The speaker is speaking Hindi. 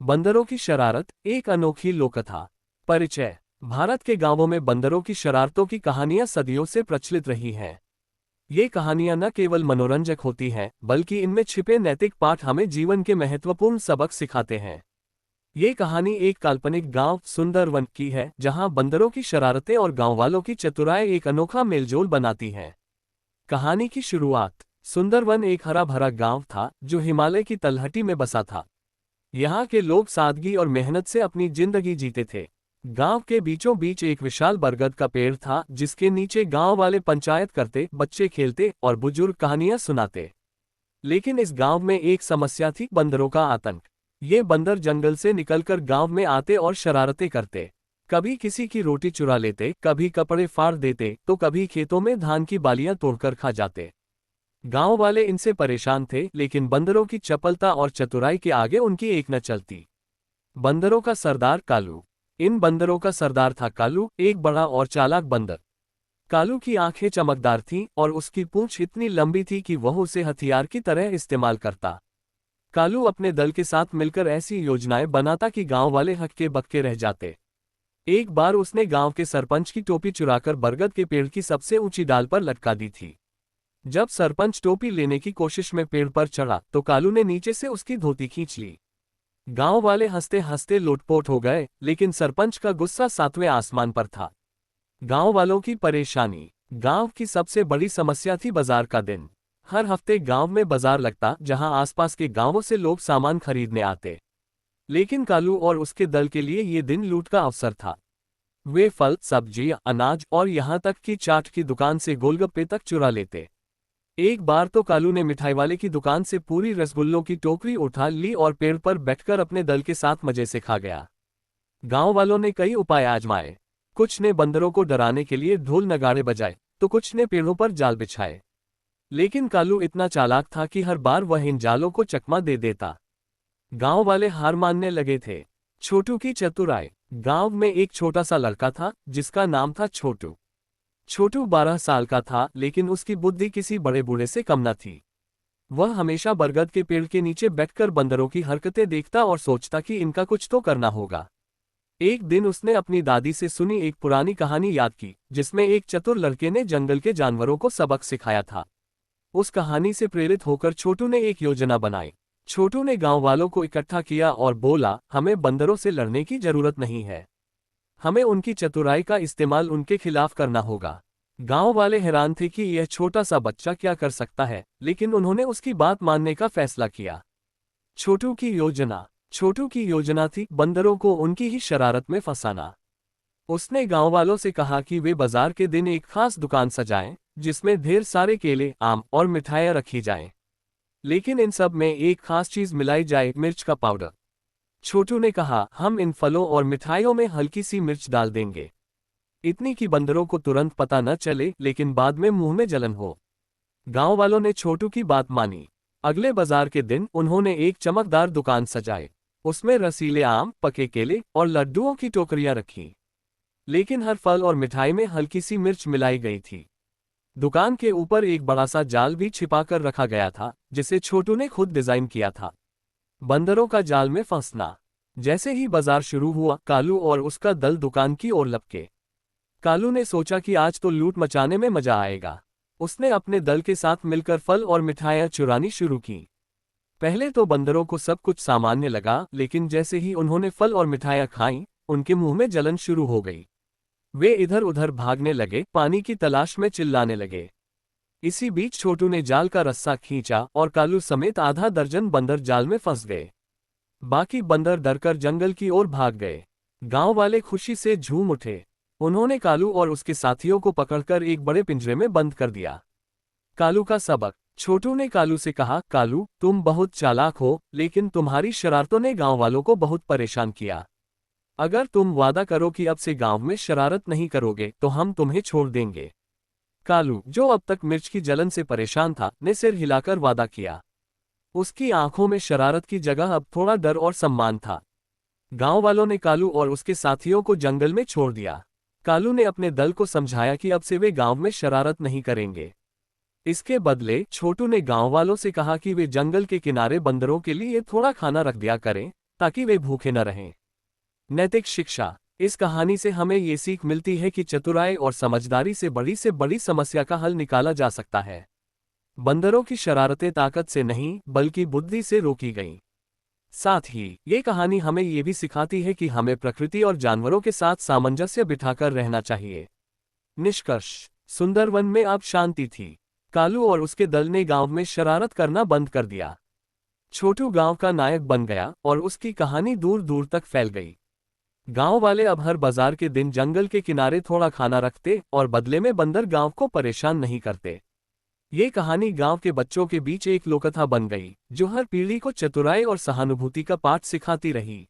बंदरों की शरारत, एक अनोखी लोककथा। परिचय। भारत के गांवों में बंदरों की शरारतों की कहानियां सदियों से प्रचलित रही हैं। ये कहानियां न केवल मनोरंजक होती हैं, बल्कि इनमें छिपे नैतिक पाठ हमें जीवन के महत्वपूर्ण सबक सिखाते हैं। ये कहानी एक काल्पनिक गांव सुंदरवन की है, जहां बंदरों की शरारतें और गांव वालों की चतुराई एक अनोखा मेलजोल बनाती हैं। कहानी की शुरुआत। सुंदरवन एक हरा भरा गांव था, जो हिमालय की तलहटी में बसा था। यहाँ के लोग सादगी और मेहनत से अपनी जिंदगी जीते थे। गांव के बीचों बीच एक विशाल बरगद का पेड़ था, जिसके नीचे गांव वाले पंचायत करते, बच्चे खेलते और बुजुर्ग कहानियां सुनाते। लेकिन इस गांव में एक समस्या थी, बंदरों का आतंक। ये बंदर जंगल से निकलकर गांव में आते और शरारतें करते। कभी किसी की रोटी चुरा लेते, कभी कपड़े फाड़ देते, तो कभी खेतों में धान की बालियां तोड़कर खा जाते। गांव वाले इनसे परेशान थे, लेकिन बंदरों की चपलता और चतुराई के आगे उनकी एक न चलती। बंदरों का सरदार कालू। इन बंदरों का सरदार था कालू, एक बड़ा और चालाक बंदर। कालू की आंखें चमकदार थीं और उसकी पूंछ इतनी लंबी थी कि वह उसे हथियार की तरह इस्तेमाल करता। कालू अपने दल के साथ मिलकर ऐसी योजनाएं बनाता कि गांव वाले हक्के बक्के रह जाते। एक बार उसने गांव के सरपंच की टोपी चुराकर बरगद के पेड़ की सबसे ऊंची डाल पर लटका दी थी। जब सरपंच टोपी लेने की कोशिश में पेड़ पर चढ़ा, तो कालू ने नीचे से उसकी धोती खींच ली। गांव वाले हंसते हंसते लोटपोट हो गए, लेकिन सरपंच का गुस्सा सातवें आसमान पर था। गांव वालों की परेशानी। गांव की सबसे बड़ी समस्या थी बाजार का दिन। हर हफ्ते गांव में बाजार लगता, जहां आसपास के गांवों से लोग सामान खरीदने आते। लेकिन कालू और उसके दल के लिए ये दिन लूट का अवसर था। वे फल, सब्जी, अनाज और यहां तक कि चाट की दुकान से गोलगप्पे तक चुरा लेते। एक बार तो कालू ने मिठाई वाले की दुकान से पूरी रसगुल्लों की टोकरी उठा ली और पेड़ पर बैठकर अपने दल के साथ मजे से खा गया। गांव वालों ने कई उपाय आजमाए। कुछ ने बंदरों को डराने के लिए ढोल नगाड़े बजाए, तो कुछ ने पेड़ों पर जाल बिछाए। लेकिन कालू इतना चालाक था कि हर बार वह इन जालों को चकमा दे देता। गांव वाले हार मानने लगे थे। छोटू की चतुराई। गांव में एक छोटा सा लड़का था, जिसका नाम था छोटू। छोटू 12 साल का था, लेकिन उसकी बुद्धि किसी बड़े बूढ़े से कम न थी। वह हमेशा बरगद के पेड़ के नीचे बैठकर बंदरों की हरकतें देखता और सोचता कि इनका कुछ तो करना होगा। एक दिन उसने अपनी दादी से सुनी एक पुरानी कहानी याद की, जिसमें एक चतुर लड़के ने जंगल के जानवरों को सबक सिखाया था। उस कहानी से प्रेरित होकर छोटू ने एक योजना बनाई। छोटू ने गांव वालों को इकट्ठा किया और बोला, हमें बंदरों से लड़ने की जरूरत नहीं है। हमें उनकी चतुराई का इस्तेमाल उनके खिलाफ करना होगा। गांव वाले हैरान थे कि यह छोटा सा बच्चा क्या कर सकता है, लेकिन उन्होंने उसकी बात मानने का फैसला किया। छोटू की योजना। छोटू की योजना थी बंदरों को उनकी ही शरारत में फंसाना। उसने गांव वालों से कहा कि वे बाजार के दिन एक खास दुकान सजाएं, जिसमें ढेर सारे केले, आम और मिठाइयां रखी जाएं। लेकिन इन सब में एक खास चीज मिलाई जाए, मिर्च का पाउडर। छोटू ने कहा, हम इन फलों और मिठाइयों में हल्की सी मिर्च डाल देंगे। इतनी कि बंदरों को तुरंत पता न चले, लेकिन बाद में मुंह में जलन हो। गांव वालों ने छोटू की बात मानी। अगले बाजार के दिन उन्होंने एक चमकदार दुकान सजाई। उसमें रसीले आम, पके केले और लड्डुओं की टोकरियां रखी। लेकिन हर फल और मिठाई में हल्की सी मिर्च मिलाई गई थी। दुकान के ऊपर एक बड़ा सा जाल भी छिपाकर रखा गया था, जिसे छोटू ने खुद डिजाइन किया था। बंदरों का जाल में फंसना। जैसे ही बाजार शुरू हुआ, कालू और उसका दल दुकान की ओर लपके। कालू ने सोचा कि आज तो लूट मचाने में मजा आएगा। उसने अपने दल के साथ मिलकर फल और मिठाइयां चुरानी शुरू की। पहले तो बंदरों को सब कुछ सामान्य लगा, लेकिन जैसे ही उन्होंने फल और मिठाइयां खाईं, उनके मुंह में जलन शुरू हो गई। वे इधर उधर भागने लगे, पानी की तलाश में चिल्लाने लगे। इसी बीच छोटू ने जाल का रस्सा खींचा और कालू समेत आधा दर्जन बंदर जाल में फंस गए। बाकी बंदर डरकर जंगल की ओर भाग गए। गांव वाले खुशी से झूम उठे। उन्होंने कालू और उसके साथियों को पकड़कर एक बड़े पिंजरे में बंद कर दिया। कालू का सबक। छोटू ने कालू से कहा, कालू, तुम बहुत चालाक हो, लेकिन तुम्हारी शरारतों ने गांव वालों को बहुत परेशान किया। अगर तुम वादा करो कि अब से गांव में शरारत नहीं करोगे, तो हम तुम्हें छोड़ देंगे। कालू, जो अब तक मिर्च की जलन से परेशान था, ने सिर हिलाकर वादा किया। उसकी आंखों में शरारत की जगह अब थोड़ा डर और सम्मान था। गांव वालों ने कालू और उसके साथियों को जंगल में छोड़ दिया। कालू ने अपने दल को समझाया कि अब से वे गांव में शरारत नहीं करेंगे। इसके बदले छोटू ने गांव वालों से कहा कि वे जंगल के किनारे बंदरों के लिए थोड़ा खाना रख दिया करें, ताकि वे भूखे न रहें। नैतिक शिक्षा। इस कहानी से हमें ये सीख मिलती है कि चतुराई और समझदारी से बड़ी समस्या का हल निकाला जा सकता है। बंदरों की शरारतें ताकत से नहीं बल्कि बुद्धि से रोकी गईं। साथ ही ये कहानी हमें ये भी सिखाती है कि हमें प्रकृति और जानवरों के साथ सामंजस्य बिठाकर रहना चाहिए। निष्कर्ष। सुंदरवन में अब शांति थी। कालू और उसके दल ने गांव में शरारत करना बंद कर दिया। छोटू गांव का नायक बन गया और उसकी कहानी दूर दूर तक फैल गई। गांव वाले अब हर बाजार के दिन जंगल के किनारे थोड़ा खाना रखते और बदले में बंदर गांव को परेशान नहीं करते। ये कहानी गांव के बच्चों के बीच एक लोककथा बन गई, जो हर पीढ़ी को चतुराई और सहानुभूति का पाठ सिखाती रही।